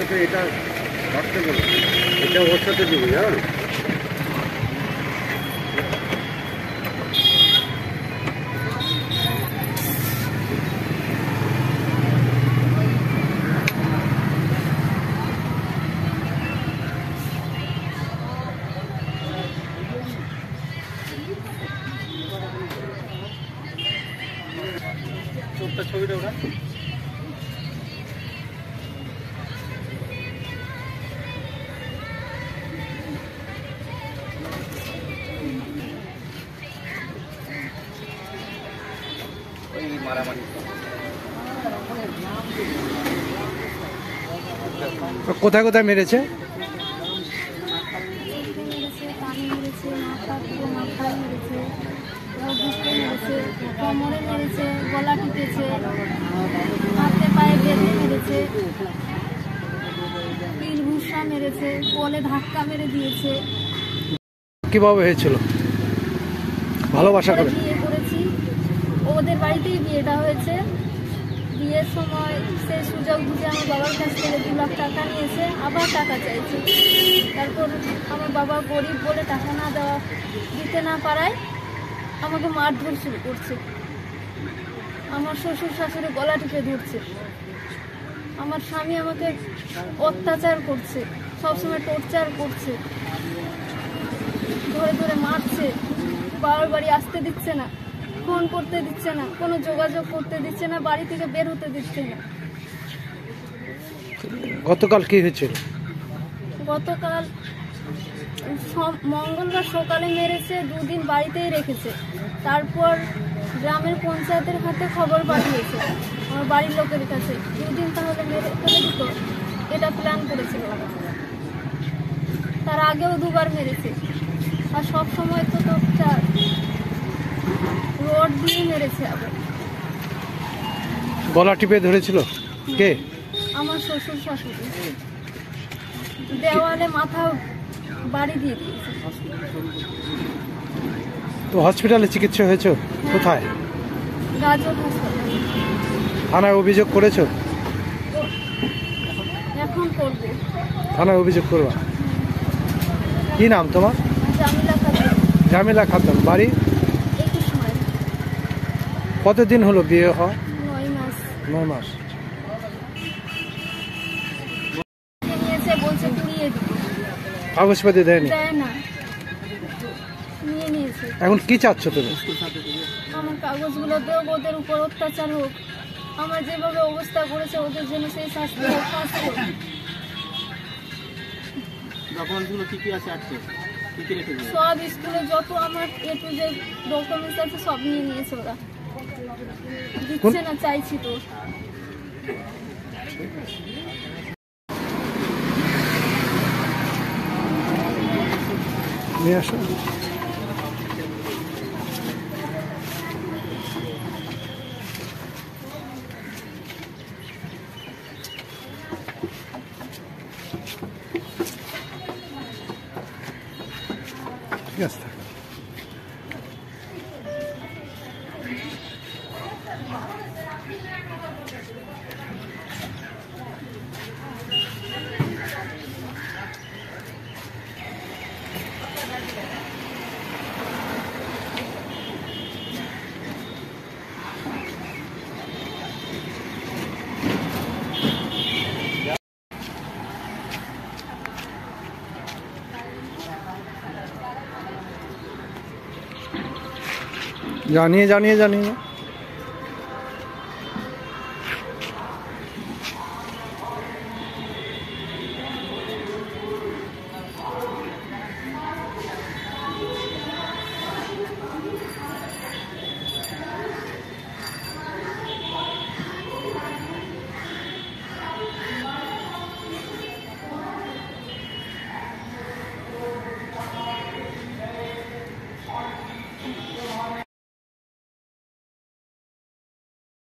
সাথে এটা রাখতে বলো, এটা ওর সাথে দিবি, জানো। চোখটা ছবিটা ওটা ওই মারামারি। কোথায় কোথায় মেরেছে? কোমরে মেরেছে, গলা টিপেছে, হাতে পায়ে বেঁধে মেরেছে, পিল ভুষা মেরেছে, কোলে ধাক্কা মেরে দিয়েছে। কিভাবে হয়েছিল? ভালোবাসা করে বিয়ে করেছি, ওদের বাড়িতেই বিয়েটা হয়েছে। বিয়ের সময় সেই সুযোগ বুঝে আমার বাবার কাছ থেকে 2 লাখ টাকা নিয়েছে, আবার টাকা চাইছে। তারপর আমার বাবা গরিব বলে টাকা না দিতে না পারায় আমাকে মারধর শুরু করছে। আমার শ্বশুর শাশুড়ি গলা টিপে ধরছে, আমার স্বামী আমাকে অত্যাচার করছে, সবসময় টর্চার করছে, ধরে ধরে মারছে, বাবার বাড়ি আসতে দিচ্ছে না, ফোন করতে দিচ্ছে না, কোনো যোগাযোগ করতে দিচ্ছে না, বাড়ি থেকে বের হতে দিচ্ছে না। গতকাল কি হয়েছিল? গতকাল মঙ্গলবার সকালে মেরেছে, 2 দিন বাড়িতেই রেখেছে। তারপর গ্রামের পঞ্চায়েতের হাতে খবর পাঠিয়েছে আমার বাড়ির লোকের কাছে, 2 দিন তাহলে মেরে ফেলে দিত, এটা প্ল্যান করেছিল। তার আগেও 2বার মেরেছে, আর সব সময় তো রড দিয়ে মেরেছে। আবার গলা টিপে ধরেছিল কে? আমার শ্বশুর শাশুড়ি দেওয়ালে মাথা বাড়ি দিয়ে দিয়েছে। তো হসপিটালে চিকিৎসা হয়েছে? কোথায়? গাজর হাসপাতালে। থানায় অভিযোগ করেছো? এখন করবো। থানায় অভিযোগ করবা? কি নাম তোমার? জামিলা খাতুন। জামিলা খাতুন, বাড়ি? 21 মাইল। কতদিন হলো বিয়ে হওয়া? 9 মাস। 9 মাস। নিয়েছে, বলছে পুড়িয়ে দিতে। কাগজপাতি দেয়নি? দেয় না, নিয়ে নিয়েছে। এখন কি চাচ্ছ তুমি? আমার কাগজগুলো দেব, ওদের উপর অত্যাচার হোক, আমার যেভাবে অবস্থা করেছে ওদের জন্য সেই শাস্তি হোক, ফাঁসি হোক। ডকুমেন্টসগুলো কি কি আছে আজকে? কি কি রেখেছে? সব স্কুলে যত আমার A to Z ডকুমেন্টস আছে সব নিয়ে নিয়েছে ওরা। দিচ্ছে না, চাইছি তো। নিয়ে আসো। ঠিক আছে। জানিয়ে